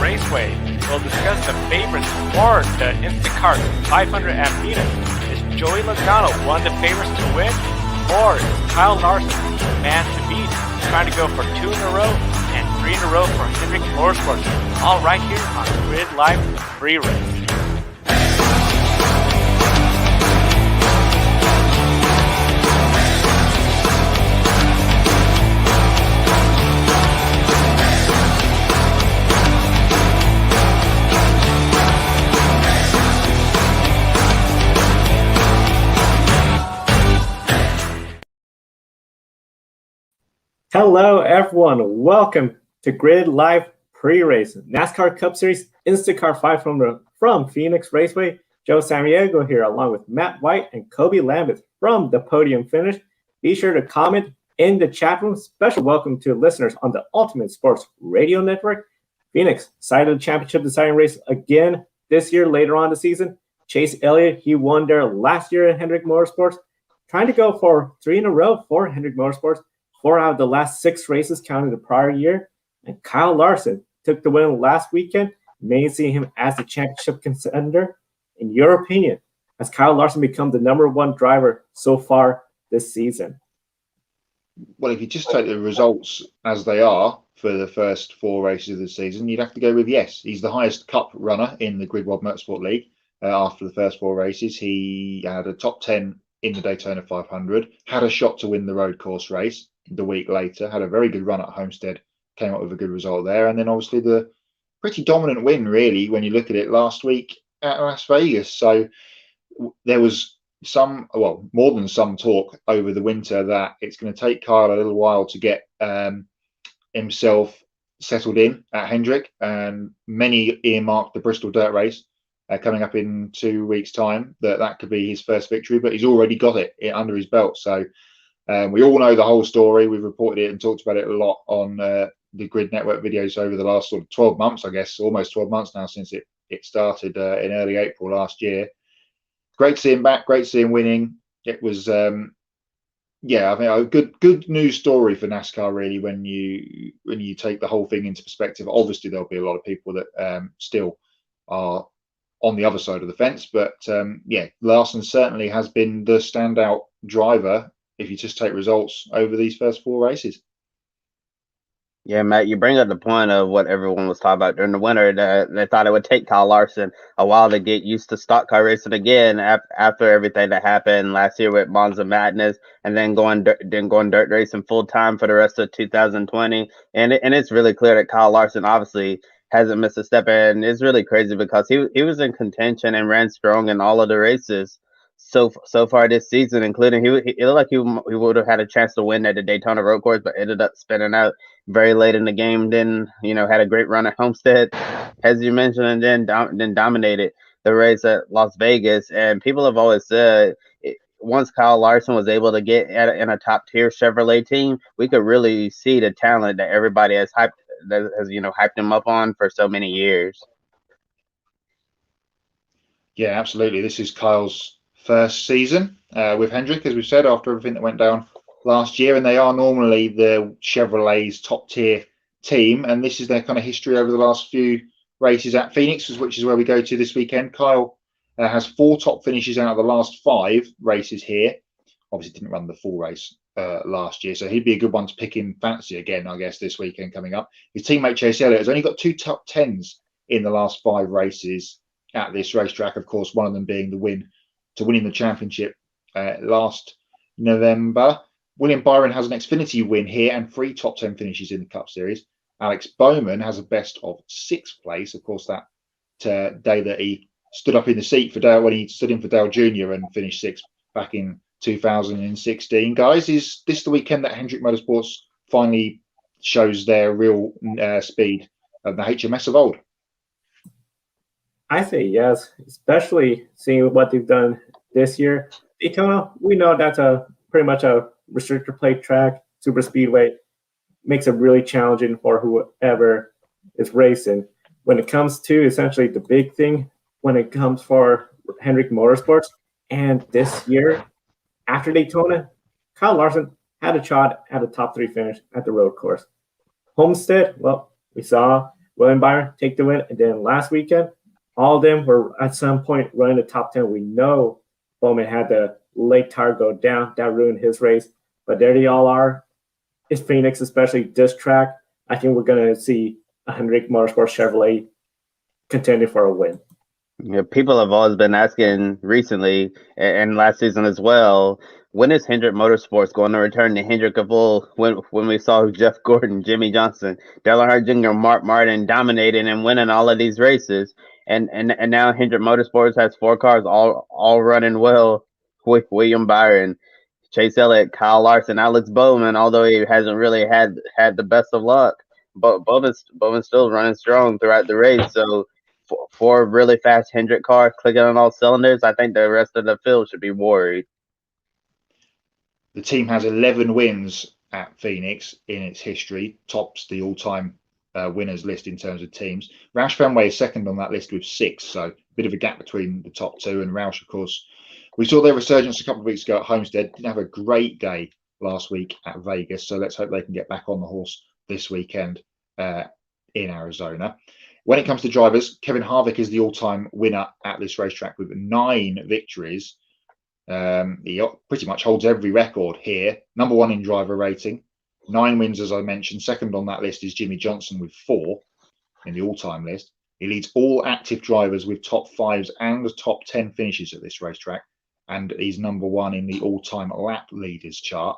Raceway. We'll discuss the favorites for the Instacart 500 at Phoenix. Is Joey Logano one of the favorites to win? Or is Kyle Larson the man to beat, trying to go for 2 in a row and 3 in a row for Hendrick Motorsports? All right here on Grid Live Pre-Race. Hello, everyone. Welcome to Grid Live Pre-Race, NASCAR Cup Series Instacart500 from Phoenix Raceway. Joe Samaniego here, along with Matt White and Kobe Lambeth from the Podium Finish. Be sure to comment in the chat room. Special welcome to listeners on the Ultimate Sports Radio Network. Phoenix cited the championship deciding race again this year, later on the season. Chase Elliott, he won there last year at Hendrick Motorsports. Trying to go for 3 in a row for Hendrick Motorsports. 4 out of the last 6 races counting the prior year. And Kyle Larson took the win last weekend, may see him as the championship contender. In your opinion, has Kyle Larson become the #1 driver so far this season? Well, if you just take the results as they are for the first 4 races of the season, you'd have to go with yes. He's the highest cup runner in the Grid World Motorsport League. After the first 4 races, he had a top 10 in the Daytona 500, had a shot to win the road course race the week later, had a very good run at Homestead, came up with a good result there, and then obviously the pretty dominant win, really, when you look at it last week at Las Vegas. So there was more than some talk over the winter that it's going to take Kyle a little while to get himself settled in at Hendrick, and many earmarked the Bristol Dirt Race coming up in 2 weeks' time, that could be his first victory, but he's already got it under his belt. So we all know the whole story. We've reported it and talked about it a lot on the Grid Network videos over the last sort of 12 months, I guess, almost 12 months now since it started in early April last year. Great to see him back. Great to see him winning. It was, I think a good news story for NASCAR, really, when you take the whole thing into perspective. Obviously, there'll be a lot of people that still are on the other side of the fence, but Larson certainly has been the standout driver if you just take results over these first 4 races. Yeah, Matt, you bring up the point of what everyone was talking about during the winter. They thought it would take Kyle Larson a while to get used to stock car racing again after everything that happened last year with Monza Madness, and then going dirt racing full time for the rest of 2020. And it's really clear that Kyle Larson obviously hasn't missed a step, and it's really crazy because he was in contention and ran strong in all of the races so far this season, including it looked like he would have had a chance to win at the Daytona road course, but ended up spinning out very late in the game. Then had a great run at Homestead, as you mentioned, and then dominated the race at Las Vegas. And people have always said once Kyle Larson was able to get in a top tier Chevrolet team, we could really see the talent that everybody has hyped him up on for so many years. Yeah, absolutely. This is Kyle's first season with Hendrick, as we said, after everything that went down last year, and they are normally the Chevrolet's top tier team, and this is their kind of history over the last few races at Phoenix, which is where we go to this weekend. Kyle has 4 top finishes out of the last 5 races here. Obviously didn't run the full race last year, so he'd be a good one to pick in fancy again, I guess, this weekend coming up. His teammate Chase Elliott has only got 2 top 10s in the last 5 races at this racetrack, of course, one of them being the winning the championship last November. William Byron has an Xfinity win here and 3 top 10 finishes in the Cup Series. Alex Bowman has a best of 6th place. Of course, that day that he stood up in the seat for Dale, when he stood in for Dale Jr. and finished 6th back in 2016. Guys, is this the weekend that Hendrick Motorsports finally shows their real speed of the HMS of old? I say yes, especially seeing what they've done this year. Daytona, we know that's pretty much a restrictor plate track, super speedway. Makes it really challenging for whoever is racing. When it comes to essentially the big thing, when it comes for Hendrick Motorsports, and this year, after Daytona, Kyle Larson had a shot at a top 3 finish at the road course. Homestead, well, we saw William Byron take the win. And then last weekend, all of them were at some point running the top 10. We know Bowman had the late tire go down. That ruined his race. But there they all are. It's Phoenix, especially this track. I think we're going to see a Hendrick Motorsports Chevrolet contending for a win. Yeah, people have always been asking recently and last season as well, when is Hendrick Motorsports going to return to Hendrick of old when we saw Jeff Gordon, Jimmy Johnson, Dale Earnhardt Jr., Mark Martin dominating and winning all of these races. And now Hendrick Motorsports has 4 cars all running well with William Byron, Chase Elliott, Kyle Larson, Alex Bowman, although he hasn't really had the best of luck. But Bowman's still running strong throughout the race. So 4 really fast Hendrick cars clicking on all cylinders. I think the rest of the field should be worried. The team has 11 wins at Phoenix in its history, tops the all-time winners list in terms of teams. Roush Fenway is second on that list with 6, so a bit of a gap between the top 2. And Roush, of course, we saw their resurgence a couple of weeks ago at Homestead. Didn't have a great day last week at Vegas, so let's hope they can get back on the horse this weekend in Arizona. When it comes to drivers, Kevin Harvick is the all-time winner at this racetrack with 9 victories. He pretty much holds every record here. Number 1 in driver rating, 9 wins, as I mentioned. Second on that list is Jimmy Johnson with 4 in the all-time list. He leads all active drivers with top 5s and the top 10 finishes at this racetrack, and he's number 1 in the all-time lap leaders chart.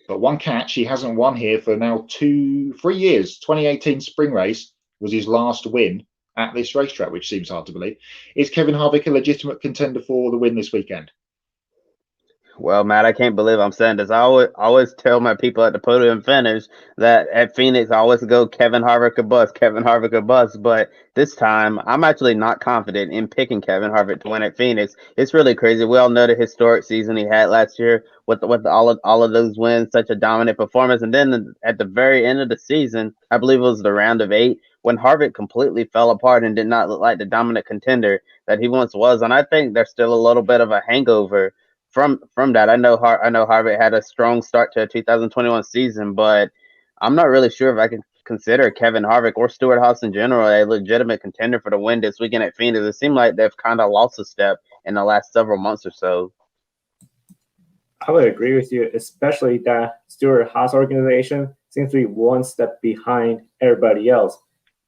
But one catch, he hasn't won here for now 3 years. 2018 spring race was his last win at this racetrack, which seems hard to believe. Is Kevin Harvick a legitimate contender for the win this weekend? Well, Matt, I can't believe I'm saying this. I always tell my people at the podium finish that at Phoenix, I always go Kevin Harvick a bust, Kevin Harvick a bust. But this time, I'm actually not confident in picking Kevin Harvick to win at Phoenix. It's really crazy. We all know the historic season he had last year with all of those wins, such a dominant performance. And then at the very end of the season, I believe it was the round of 8, when Harvick completely fell apart and did not look like the dominant contender that he once was. And I think there's still a little bit of a hangover from that. I know Harvick had a strong start to a 2021 season, but I'm not really sure if I can consider Kevin Harvick or Stewart-Haas in general a legitimate contender for the win this weekend at Phoenix. It seemed like they've kind of lost a step in the last several months or so. I would agree with you, especially that Stewart-Haas organization seems to be one step behind everybody else.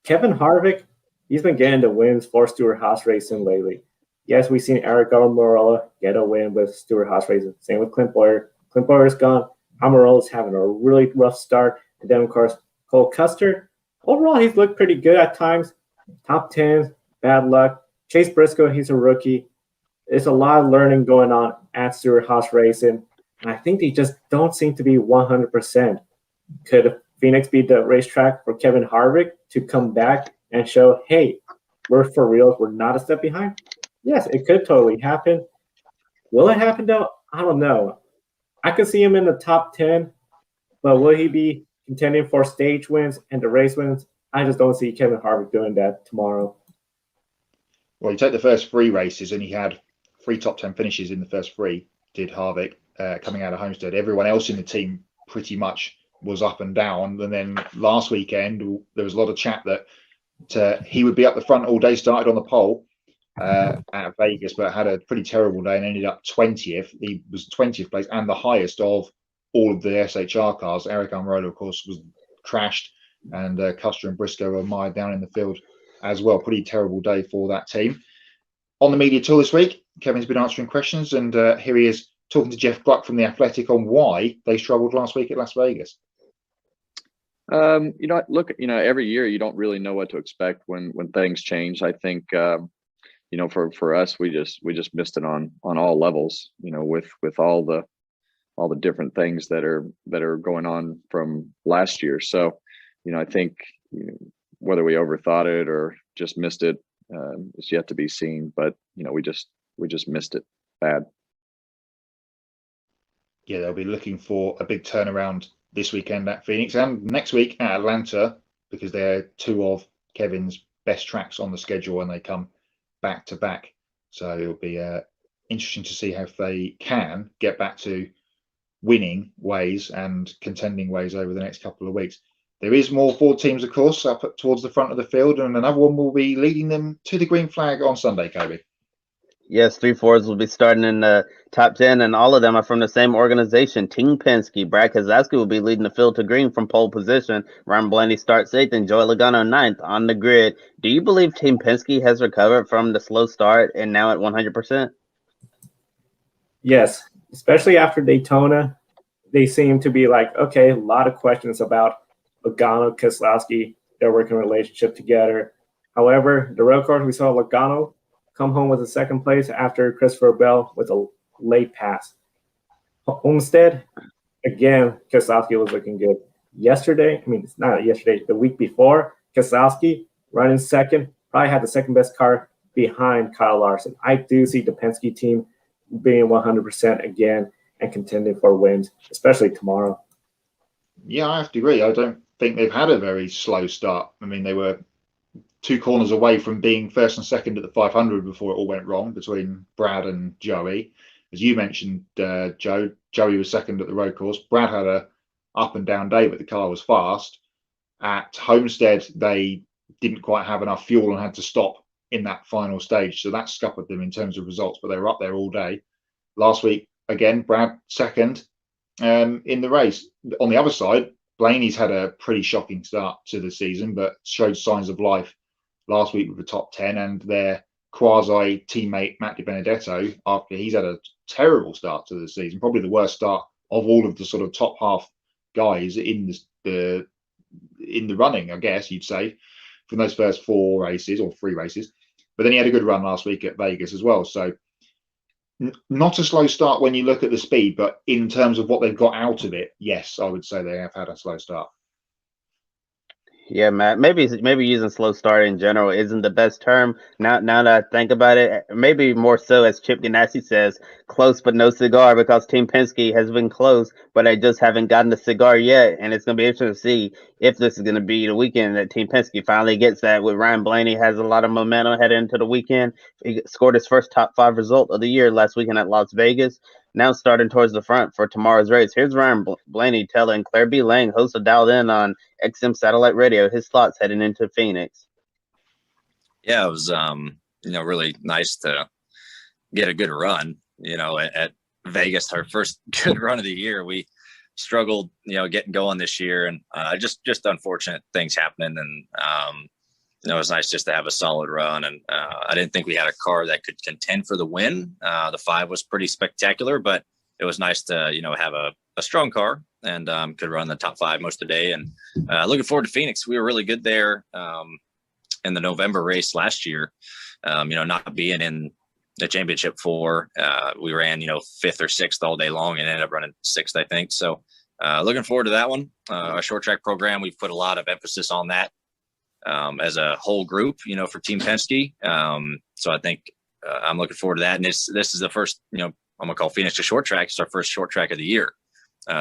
Kevin Harvick, he's been getting the wins for Stewart-Haas Racing lately. Yes, we've seen Eric Almirola get a win with Stewart-Haas Racing. Same with Clint Boyer. Clint Boyer's gone. Almirola's having a really rough start. And then, of course, Cole Custer. Overall, he's looked pretty good at times. Top 10, bad luck. Chase Briscoe, he's a rookie. There's a lot of learning going on at Stewart-Haas Racing. And I think they just don't seem to be 100%. Could Phoenix be the racetrack for Kevin Harvick to come back and show, hey, we're for real, we're not a step behind? Yes, it could totally happen. Will it happen, though? I don't know. I could see him in the top 10, but will he be contending for stage wins and the race wins? I just don't see Kevin Harvick doing that tomorrow. Well, you take the first 3 races, and he had 3 top 10 finishes in the first 3, did Harvick, coming out of Homestead. Everyone else in the team pretty much was up and down. And then last weekend, there was a lot of chat that he would be up the front all day, started on the pole at Vegas, but had a pretty terrible day and ended up 20th. He was 20th place and the highest of all of the SHR cars. Eric Almirola, of course, was crashed, and Custer and Briscoe were mired down in the field as well. Pretty terrible day for that team. On the media tour this week, Kevin's been answering questions, and here he is talking to Jeff Gluck from The Athletic on why they struggled last week at Las Vegas. Every year you don't really know what to expect when things change. I think for us, we just missed it on all levels, with all the different things that are going on from last year. So, I think whether we overthought it or just missed it is yet to be seen. But we just missed it bad. Yeah, they'll be looking for a big turnaround this weekend at Phoenix and next week at Atlanta, because they're 2 of Kevin's best tracks on the schedule and they come back to back. So it'll be interesting to see how they can get back to winning ways and contending ways over the next couple of weeks. There is more Ford teams, of course, up towards the front of the field, and another one will be leading them to the green flag on Sunday, Kobe. Yes, 3 Fords will be starting in the top 10, and all of them are from the same organization, Team Penske. Brad Keselowski will be leading the field to green from pole position. Ryan Blaney starts 8th, and Joey Logano 9th on the grid. Do you believe Team Penske has recovered from the slow start and now at 100%? Yes, especially after Daytona, they seem to be like, okay, a lot of questions about Logano, Keselowski, their working relationship together. However, the road course, we saw Logano come home with a second place after Christopher Bell with a late pass. Homestead, again, Keselowski was looking good. Yesterday, I mean, it's not yesterday, the week before, Keselowski running second, probably had the second best car behind Kyle Larson. I do see the Penske team being 100% again and contending for wins, especially tomorrow. Yeah, I have to agree. I don't think they've had a very slow start. I mean, they were 2 corners away from being first and second at the 500 before it all went wrong between Brad and Joey. As you mentioned, Joey was second at the road course. Brad had a up and down day, but the car was fast. At Homestead, they didn't quite have enough fuel and had to stop in that final stage. So that scuppered them in terms of results, but they were up there all day. Last week, again, Brad second in the race. On the other side, Blaney's had a pretty shocking start to the season, but showed signs of life last week with the top 10, and their quasi teammate Matt DiBenedetto, after he's had a terrible start to the season, probably the worst start of all of the sort of top half guys in the running, I guess you'd say, from those first 4 races or 3 races. But then he had a good run last week at Vegas as well. So not a slow start when you look at the speed, but in terms of what they've got out of it, yes, I would say they have had a slow start. Yeah, Matt. Maybe using slow start in general isn't the best term. Now that I think about it, maybe more so, as Chip Ganassi says, close but no cigar, because Team Penske has been close, but they just haven't gotten the cigar yet. And it's going to be interesting to see if this is going to be the weekend that Team Penske finally gets that. With Ryan Blaney has a lot of momentum heading into the weekend. He scored his first top 5 result of the year last weekend at Las Vegas. Now starting towards the front for tomorrow's race. Here's Ryan Blaney telling Claire B. Lang, host of Dialed In on XM Satellite Radio, his thoughts heading into Phoenix. Yeah, it was really nice to get a good run. At Vegas, our first good run of the year. We struggled, getting going this year, and just unfortunate things happening. And it was nice just to have a solid run. And I didn't think we had a car that could contend for the win. The 5 was pretty spectacular, but it was nice to have a strong car and could run the top 5 most of the day. And looking forward to Phoenix. We were really good there in the November race last year. Not being in the championship 4, we ran 5th or 6th all day long and ended up running 6th, I think. So looking forward to that one. Our short track program, we've put a lot of emphasis on that as a whole group, for Team Penske. So I think I'm looking forward to that. And this is the first, I'm gonna call Phoenix a short track. It's our first short track of the year.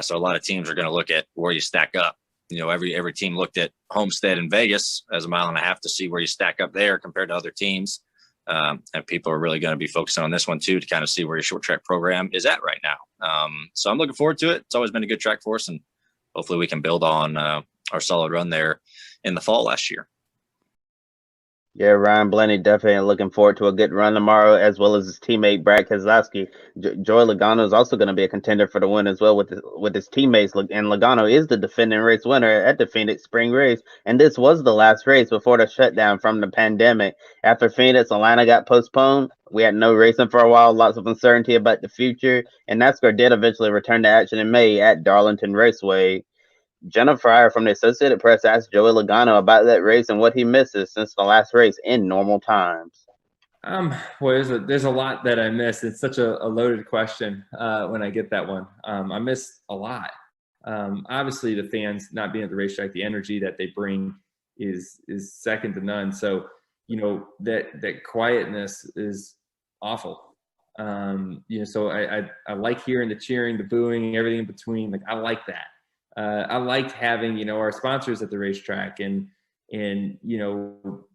So a lot of teams are going to look at where you stack up. Every team looked at Homestead and Vegas as a mile and a half to see where you stack up there compared to other teams. And people are really going to be focusing on this one too, to kind of see where your short track program is at right now. So I'm looking forward to it. It's always been a good track for us, and hopefully we can build on our solid run there in the fall last year. Yeah, Ryan Blaney definitely looking forward to a good run tomorrow, as well as his teammate Brad Keselowski. Joey Logano is also going to be a contender for the win as well with his teammates. And Logano is the defending race winner at the Phoenix Spring Race, and this was the last race before the shutdown from the pandemic. After Phoenix, Atlanta got postponed. We had no racing for a while, lots of uncertainty about the future, and NASCAR did eventually return to action in May at Darlington Raceway. Jenna Fryer from the Associated Press asked Joey Logano about that race and what he misses since the last race in normal times. Well, there's a lot that I miss. It's such a loaded question when I get that one. I miss a lot. Obviously, the fans not being at the racetrack, the energy that they bring is second to none. So, that quietness is awful. So I like hearing the cheering, the booing, everything in between. Like, I like that. I liked having, our sponsors at the racetrack and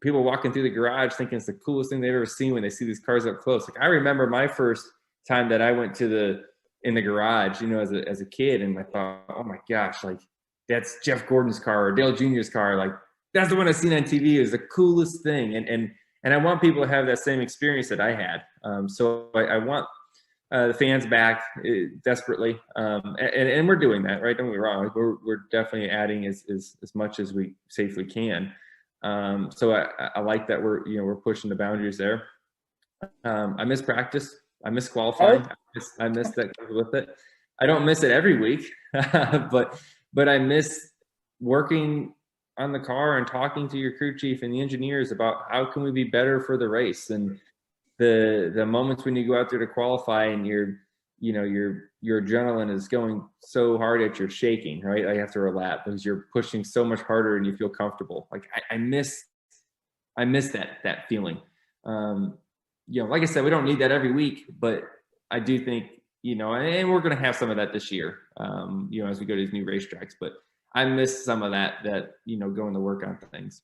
people walking through the garage thinking it's the coolest thing they've ever seen when they see these cars up close. Like, I remember my first time that I went in the garage, as a kid, and I thought, oh my gosh, like that's Jeff Gordon's car or Dale Jr.'s car. Like, that's the one I've seen on TV. Is the coolest thing. And I want people to have that same experience that I had. So I want the fans back desperately. And we're doing that, right? Don't get me wrong. We're definitely adding as much as we safely can. So I like that we're pushing the boundaries there. I miss practice. I miss qualifying. I miss that comes with it. I don't miss it every week, but I miss working on the car and talking to your crew chief and the engineers about how can we be better for the race, and the moments when you go out there to qualify and your adrenaline is going so hard that you're shaking, right? I have to relap because you're pushing so much harder and you feel comfortable. Like I miss that feeling. Like I said, we don't need that every week, but I do think, and we're going to have some of that this year, as we go to these new racetracks, but I miss some of that, going to work on things.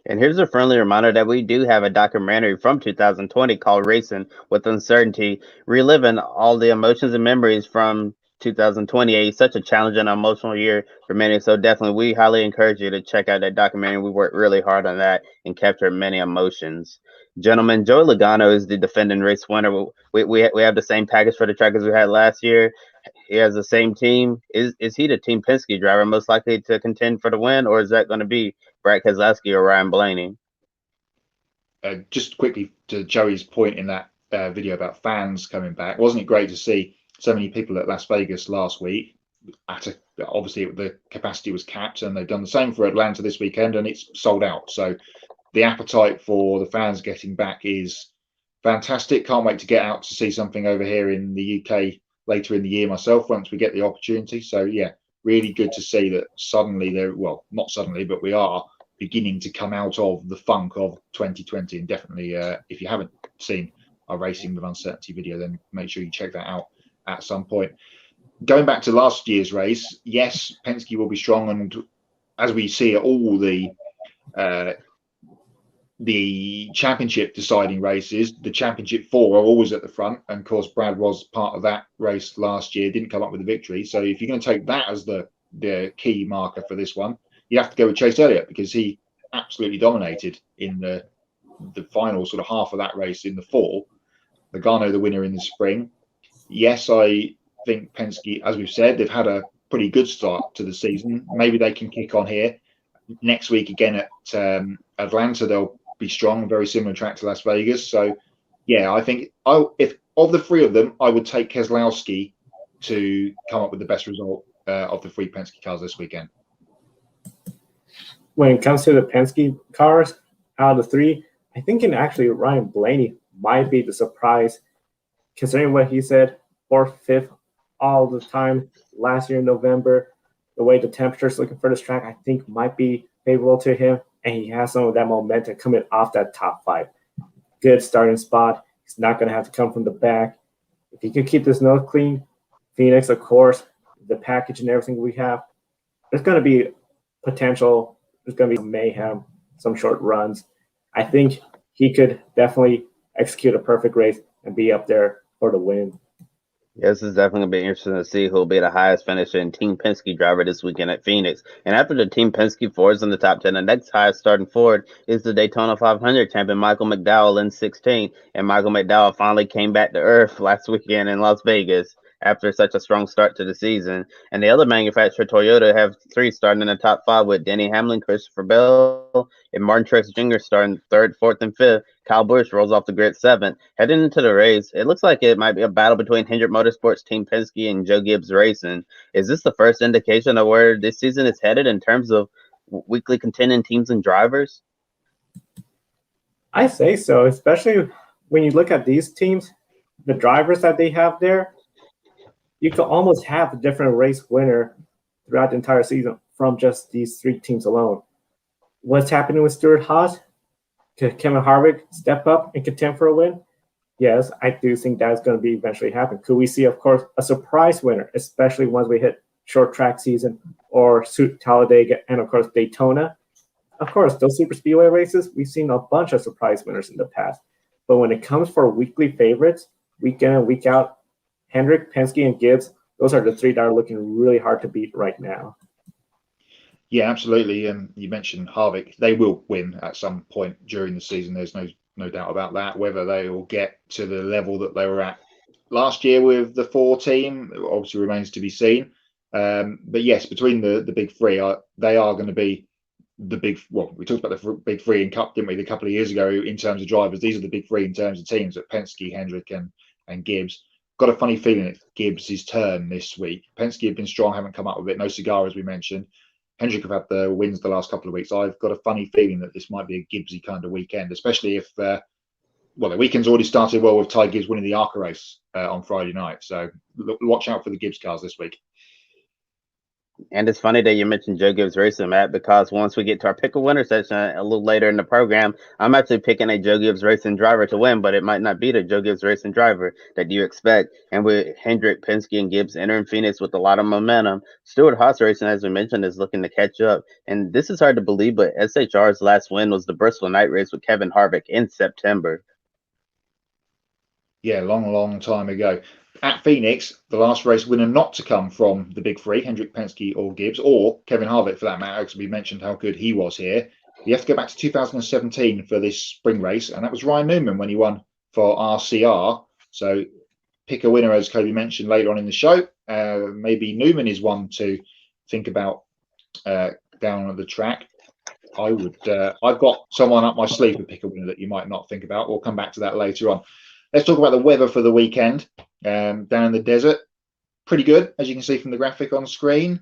And here's a friendly reminder that we do have a documentary from 2020 called Racing with Uncertainty, reliving all the emotions and memories from 2028. Such a challenging and emotional year for many. So definitely, we highly encourage you to check out that documentary. We worked really hard on that and captured many emotions. Gentlemen, Joey Logano is the defending race winner. We have the same package for the track as we had last year. He has the same team. Is he the Team Penske driver most likely to contend for the win, or is that going to be Brad Keselowski or Ryan Blaney? Just quickly to Joey's point in that video about fans coming back, wasn't it great to see so many people at Las Vegas last week? Obviously, the capacity was capped, and they've done the same for Atlanta this weekend, and it's sold out. So the appetite for the fans getting back is fantastic. Can't wait to get out to see something over here in the UK later in the year myself once we get the opportunity. So yeah, really good to see that suddenly not suddenly, but we are beginning to come out of the funk of 2020. And definitely, if you haven't seen our Racing with Uncertainty video, then make sure you check that out at some point. Going back to last year's race, yes, Penske will be strong, and as we see at all the championship deciding races, the championship four are always at the front, and of course Brad was part of that race last year, didn't come up with the victory. So if you're going to take that as the key marker for this one, you have to go with Chase Elliott, because he absolutely dominated in the final sort of half of that race in the fall. Logano the winner in the spring. Yes, I think Penske, as we've said, they've had a pretty good start to the season. Maybe they can kick on here. Next week again at Atlanta, they'll be strong, very similar track to Las Vegas. So yeah, I think if of the three of them, I would take Keselowski to come up with the best result of the three Penske cars this weekend. When it comes to the Penske cars, out of the three, I think actually Ryan Blaney might be the surprise, considering what he said, 4th, 5th all the time last year in November. The way the temperature's looking for this track, I think might be favorable to him, and he has some of that momentum coming off that top 5. Good starting spot. He's not going to have to come from the back. If he could keep this nose clean, Phoenix, of course, the package and everything we have, there's going to be potential. There's going to be mayhem, some short runs. I think he could definitely execute a perfect race and be up there for the win. Yes, it's definitely going to be interesting to see who will be the highest finisher and Team Penske driver this weekend at Phoenix. And after the Team Penske Fords in the top 10, the next highest starting Ford is the Daytona 500 champion Michael McDowell in 16. And Michael McDowell finally came back to earth last weekend in Las Vegas after such a strong start to the season. And the other manufacturer, Toyota, have 3 starting in the top 5 with Denny Hamlin, Christopher Bell, and Martin Truex Jr. starting 3rd, 4th, and 5th. Kyle Busch rolls off the grid 7th. Heading into the race, it looks like it might be a battle between Hendrick Motorsports, Team Penske, and Joe Gibbs Racing. Is this the first indication of where this season is headed in terms of weekly contending teams and drivers? I say so, especially when you look at these teams, the drivers that they have there. You could almost have a different race winner throughout the entire season from just these 3 teams alone. What's happening with Stewart-Haas? Could Kevin Harvick step up and contend for a win? Yes, I do think that's going to be eventually happen. Could we see, of course, a surprise winner, especially once we hit short track season or Talladega and, of course, Daytona? Of course, those super speedway races, we've seen a bunch of surprise winners in the past. But when it comes for weekly favorites, week in and week out, Hendrick, Penske, and Gibbs those are the three that are looking really hard to beat right now. Yeah, absolutely. And you mentioned Harvick. They will win at some point during the season. There's no doubt about that. Whether they will get to the level that they were at last year with the 4 team obviously remains to be seen. But yes, between the big three, they are going to be the big. Well, we talked about the big three in Cup, didn't we, a couple of years ago in terms of drivers. These are the big three in terms of teams: at Penske, Hendrick, and Gibbs. Got a funny feeling it's Gibbs' turn this week. Penske have been strong, haven't come up with it. No cigar, as we mentioned. Hendrick have had the wins the last couple of weeks. I've got a funny feeling that this might be a Gibbsy kind of weekend, especially if, the weekend's already started well with Ty Gibbs winning the ARCA race on Friday night. So watch out for the Gibbs cars this week. And it's funny that you mentioned Joe Gibbs Racing, Matt, because once we get to our pick a winner session a little later in the program, I'm actually picking a Joe Gibbs Racing driver to win, but it might not be the Joe Gibbs Racing driver that you expect. And with Hendrick, Penske, and Gibbs entering Phoenix with a lot of momentum, Stewart-Haas Racing, as we mentioned, is looking to catch up. And this is hard to believe, but SHR's last win was the Bristol night race with Kevin Harvick in September. Yeah, long time ago. At Phoenix, the last race winner not to come from the big three, Hendrick, Penske, or Gibbs, or Kevin Harvick for that matter, because we mentioned how good he was here. You have to go back to 2017 for this spring race, and that was Ryan Newman when he won for RCR. So pick a winner, as Kobe mentioned later on in the show. Maybe Newman is one to think about down at the track. I've got someone up my sleeve to pick a winner that you might not think about. We'll come back to that later on. Let's talk about the weather for the weekend. Down in the desert, pretty good, as you can see from the graphic on screen.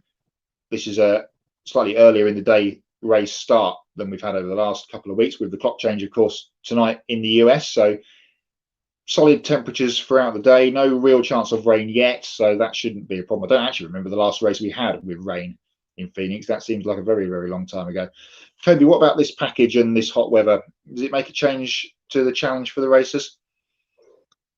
This is a slightly earlier in the day race start than we've had over the last couple of weeks, with the clock change, of course, tonight in the US. So solid temperatures throughout the day. No real chance of rain yet, so that shouldn't be a problem. I don't actually remember the last race we had with rain in Phoenix. That seems like a very, very long time ago. Toby, what about this package and this hot weather? Does it make a change to the challenge for the racers?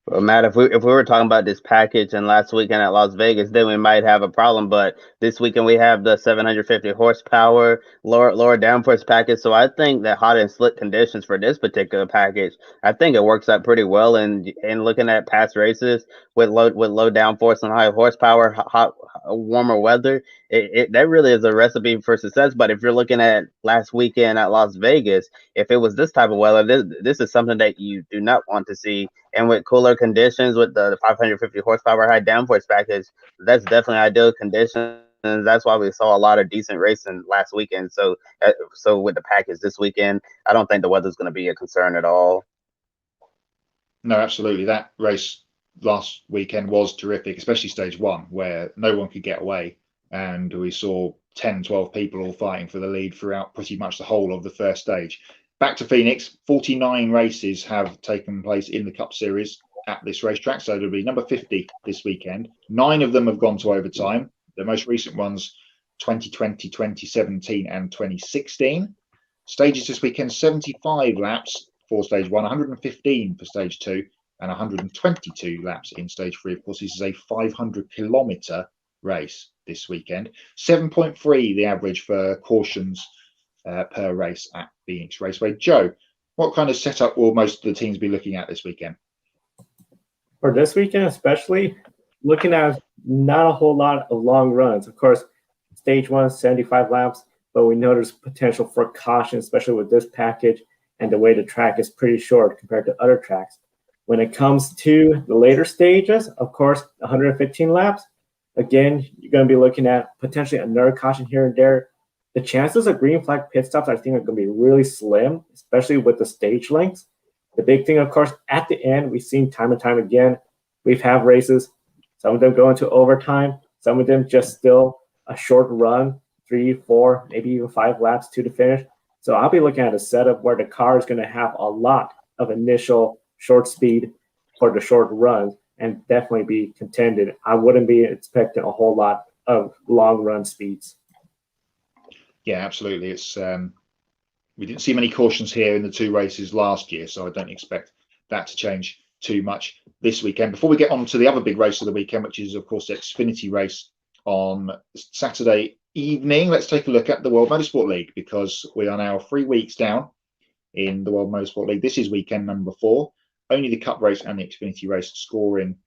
Well, Matt, if we were talking about this package and last weekend at Las Vegas, then we might have a problem. But this weekend we have the 750 horsepower lower downforce package. So I think that hot and slick conditions for this particular package, I think it works out pretty well. And looking at past races with low downforce and high horsepower, hot warmer weather, that really is a recipe for success. But if you're looking at last weekend at Las Vegas, if it was this type of weather, this is something that you do not want to see. And with cooler conditions, with the 550 horsepower high downforce package, that's definitely ideal conditions. And that's why we saw a lot of decent racing last weekend. So with the package this weekend, I don't think the weather's going to be a concern at all. No, absolutely. That race last weekend was terrific, especially stage one, where no one could get away. And we saw 10, 12 people all fighting for the lead throughout pretty much the whole of the first stage. Back to Phoenix, 49 races have taken place in the Cup Series at this racetrack. So it'll be number 50 this weekend. 9 of them have gone to overtime. The most recent ones, 2020, 2017, and 2016. Stages this weekend, 75 laps for stage 1, 115 for stage 2, and 122 laps in stage 3. Of course, this is a 500-kilometre race this weekend. 7.3 the average for cautions per race at Phoenix Raceway. Joe, what kind of setup will most of the teams be looking at this weekend? For this weekend, especially, looking at not a whole lot of long runs. Of course, stage 1, 75 laps, but we know there's potential for caution, especially with this package and the way the track is pretty short compared to other tracks. When it comes to the later stages, of course, 115 laps, again, you're going to be looking at potentially another caution here and there. The chances of green flag pit stops, I think, are going to be really slim, especially with the stage lengths. The big thing, of course, at the end, we've seen time and time again, we've had races, some of them go into overtime, some of them just still a short run, 3, 4, maybe even 5 laps to the finish. So I'll be looking at a setup where the car is going to have a lot of initial short speed for the short runs and definitely be contended. I wouldn't be expecting a whole lot of long run speeds. Yeah, absolutely. It's we didn't see many cautions here in the 2 races last year, so I don't expect that to change too much this weekend. Before we get on to the other big race of the weekend, which is, of course, the Xfinity race on Saturday evening, let's take a look at the World Motorsport League, because we are now 3 weeks down in the World Motorsport League. This is weekend number 4. Only the Cup race and the Xfinity race scoring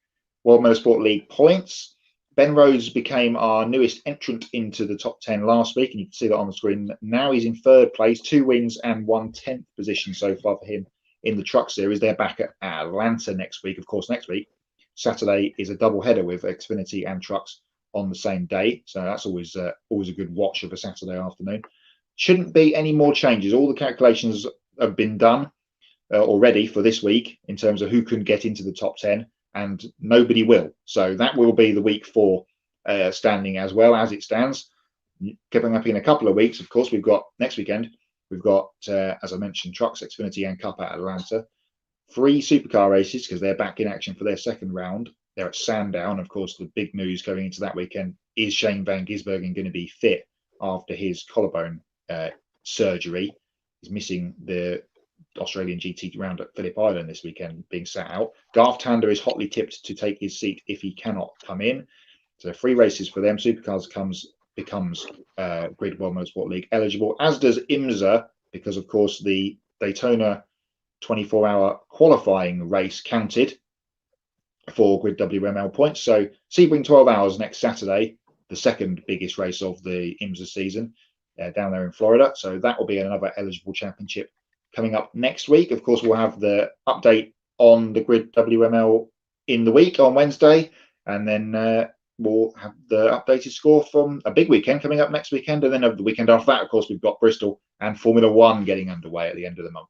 World Motorsport League points. Ben Rhodes became our newest entrant into the top 10 last week, and you can see that on the screen. Now he's in third place, 2 wins and 1/10th position so far for him in the Truck Series. They're back at Atlanta next week. Of course, next week, Saturday, is a double header with Xfinity and Trucks on the same day. So that's always a good watch of a Saturday afternoon. Shouldn't be any more changes. All the calculations have been done already for this week in terms of who can get into the top 10. And nobody will. So that will be the week 4 standing as well as it stands. Coming up in a couple of weeks, of course, we've got next weekend, we've got, as I mentioned, Trucks, Xfinity and Cup at Atlanta. 3 supercar races because they're back in action for their second round. They're at Sandown. Of course, the big news going into that weekend is Shane Van Gisbergen going to be fit after his collarbone surgery. He's missing the Australian GT round at Phillip Island this weekend, being sat out. Garth Tander is hotly tipped to take his seat if he cannot come in. So 3 races for them. Supercars becomes Grid World Motorsport League eligible, as does IMSA, because of course the Daytona 24-hour qualifying race counted for Grid WML points. So Sebring 12 Hours next Saturday, the second biggest race of the IMSA season, down there in Florida. So that will be another eligible championship coming up next week. Of course, we'll have the update on the Grid WML in the week on Wednesday, and then we'll have the updated score from a big weekend coming up next weekend. And then over the weekend after that, of course, we've got Bristol and Formula One getting underway at the end of the month.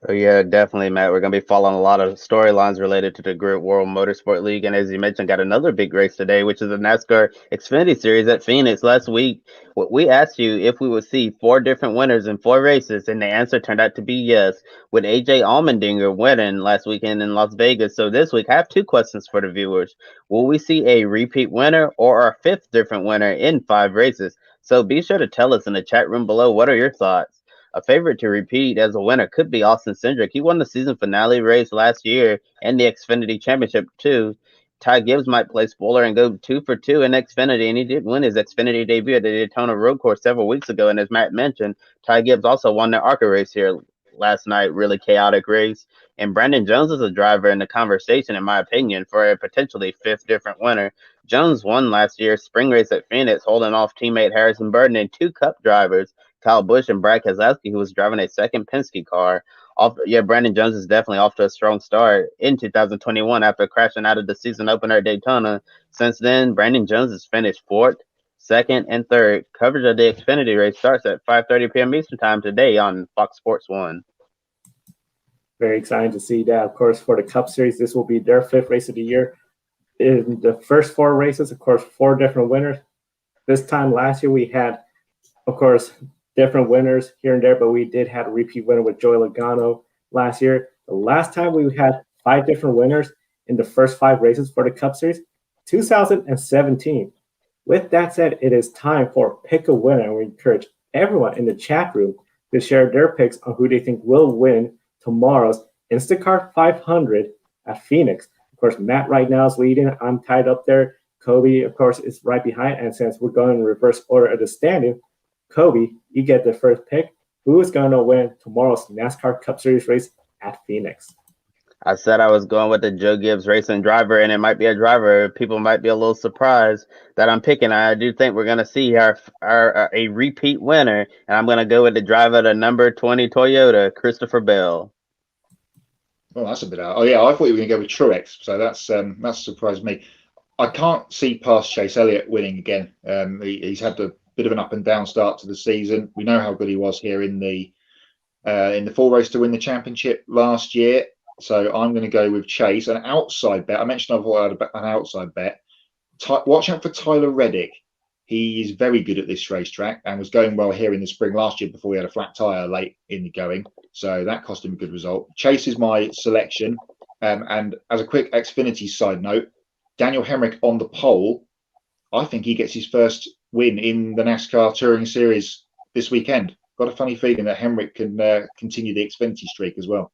Oh, yeah, definitely, Matt. We're going to be following a lot of storylines related to the Grid World Motorsport League. And as you mentioned, got another big race today, which is the NASCAR Xfinity Series at Phoenix. Last week, we asked you if we would see 4 different winners in 4 races, and the answer turned out to be yes, with AJ Allmendinger winning last weekend in Las Vegas. So this week, I have 2 questions for the viewers. Will we see a repeat winner or a 5th different winner in 5 races? So be sure to tell us in the chat room below. What are your thoughts? A favorite to repeat as a winner could be Austin Cindric. He won the season finale race last year and the Xfinity Championship too. Ty Gibbs might play spoiler and go 2 for 2 in Xfinity, and he did win his Xfinity debut at the Daytona Road Course several weeks ago. And as Matt mentioned, Ty Gibbs also won the ARCA race here last night, really chaotic race. And Brandon Jones is a driver in the conversation, in my opinion, for a potentially 5th different winner. Jones won last year's spring race at Phoenix, holding off teammate Harrison Burton and 2 Cup drivers, Kyle Busch and Brad Keselowski, who was driving a second Penske car. Brandon Jones is definitely off to a strong start in 2021 after crashing out of the season opener at Daytona. Since then, Brandon Jones has finished 4th, 2nd, and 3rd. Coverage of the Xfinity race starts at 5:30 p.m. Eastern Time today on Fox Sports 1. Very exciting to see that. Of course, for the Cup Series, this will be their 5th race of the year. In the first 4 races, of course, 4 different winners. This time last year, we had, of course, different winners here and there, but we did have a repeat winner with Joey Logano last year. The last time we had 5 different winners in the first 5 races for the Cup Series, 2017. With that said, it is time for Pick a Winner, and we encourage everyone in the chat room to share their picks on who they think will win tomorrow's Instacart 500 at Phoenix. Of course, Matt right now is leading. I'm tied up there. Kobe, of course, is right behind. And since we're going in reverse order of the standing, Kobe, you get the first pick. Who is going to win tomorrow's NASCAR Cup Series race at Phoenix? I said I was going with the Joe Gibbs racing driver, and it might be a driver. People might be a little surprised that I'm picking. I do think we're going to see a repeat winner, and I'm going to go with the driver of the number 20 Toyota, Christopher Bell. Well, that's a bit out. Oh yeah, I thought you were going to go with Truex, so that's surprised me. I can't see past Chase Elliott winning again. He's had a bit of an up and down start to the season. We know how good he was here in the full race to win the championship last year. So I'm going to go with Chase. An outside bet. I mentioned I've had an outside bet. Watch out for Tyler Reddick. He is very good at this racetrack and was going well here in the spring last year before he had a flat tyre late in the going. So that cost him a good result. Chase is my selection. And as a quick Xfinity side note, Daniel Hemrick on the pole. I think he gets his first win in the NASCAR Touring Series this weekend. Got a funny feeling that Hemrick can continue the Xfinity streak as well.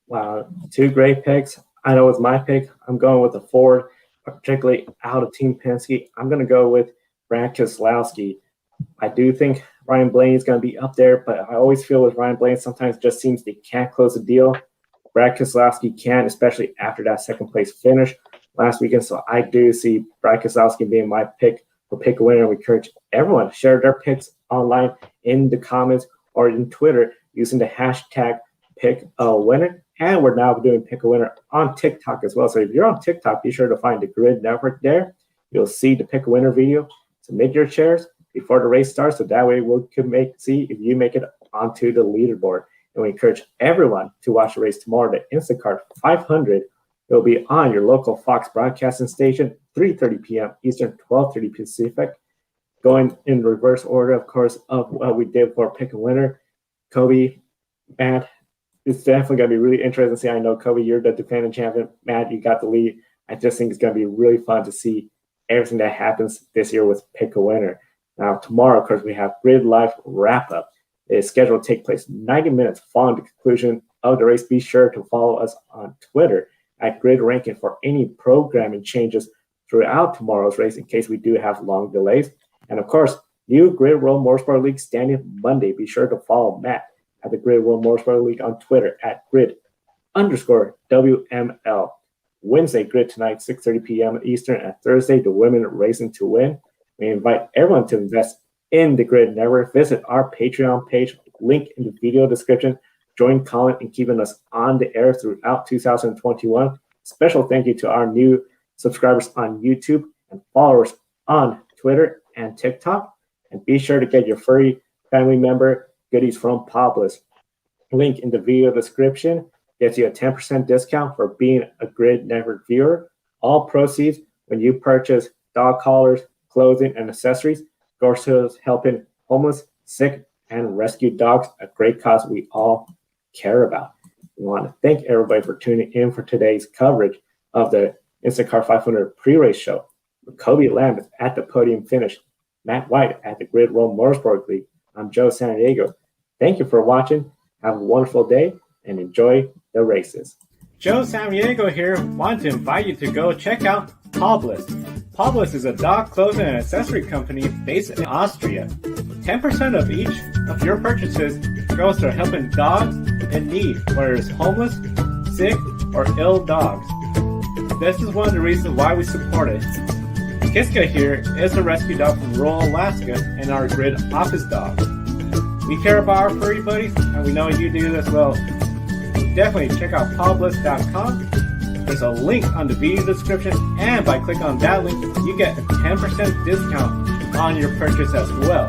Wow, 2 great picks. I know it's my pick. I'm going with the Ford, particularly out of Team Penske. I'm going to go with Brad Keselowski. I do think Ryan Blaney is going to be up there, but I always feel with Ryan Blaney, sometimes it just seems they can't close the deal. Brad Keselowski can, especially after that second place finish last weekend. So I do see Brad Keselowski being my pick for pick a winner. We encourage everyone to share their picks online in the comments or in Twitter using the hashtag pick a winner. And we're now doing pick a winner on TikTok as well. So if you're on TikTok, be sure to find the Grid Network there. You'll see the pick a winner video. Submit your shares before the race starts, so that way we can see if you make it onto the leaderboard. And we encourage everyone to watch the race tomorrow. The Instacart 500 will be on your local Fox broadcasting station, 3:30 p.m. Eastern, 12:30 Pacific. Going in reverse order, of course, of what we did for pick a winner. Kobe, Matt, it's definitely going to be really interesting to see. I know, Kobe, you're the defending champion. Matt, you got the lead. I just think it's going to be really fun to see everything that happens this year with pick a winner. Now, tomorrow, of course, we have Grid Live wrap-up. It is scheduled to take place 90 minutes following the conclusion of the race. Be sure to follow us on Twitter at Grid Ranking for any programming changes throughout tomorrow's race in case we do have long delays. And, of course, new Grid World Motorsport League standing Monday. Be sure to follow Matt at the Grid World Motorsport League on Twitter at Grid_WML. Wednesday, Grid tonight, 6:30 p.m. Eastern, and Thursday, the Women Racing to Win. We invite everyone to invest in the Grid Network. Visit our Patreon page, link in the video description. Join Colin in keeping us on the air throughout 2021. Special thank you to our new subscribers on YouTube and followers on Twitter and TikTok. And be sure to get your free family member goodies from Publis. Link in the video description gets you a 10% discount for being a Grid Network viewer. All proceeds when you purchase dog collars, clothing, and accessories goes to helping homeless, sick, and rescued dogs, a great cause we all care about. We want to thank everybody for tuning in for today's coverage of the Instacart 500 pre-race show. With Kobe Lambeth at the podium finish, Matt White at the Grid World Motorsport League. I'm Joe Santiago. Thank you for watching. Have a wonderful day and enjoy the races. Joe Samaniego here. Want to invite you to go check out Publis. Publis is a dog clothing and accessory company based in Austria. 10% of each of your purchases goes to helping dogs in need, whether it's homeless, sick, or ill dogs. This is one of the reasons why we support it. Kiska here is a rescue dog from rural Alaska and our Grid office dog. We care about our furry buddies, and we know you do as well. Definitely check out Publis.com. There's a link on the video description, and by clicking on that link, you get a 10% discount on your purchase as well.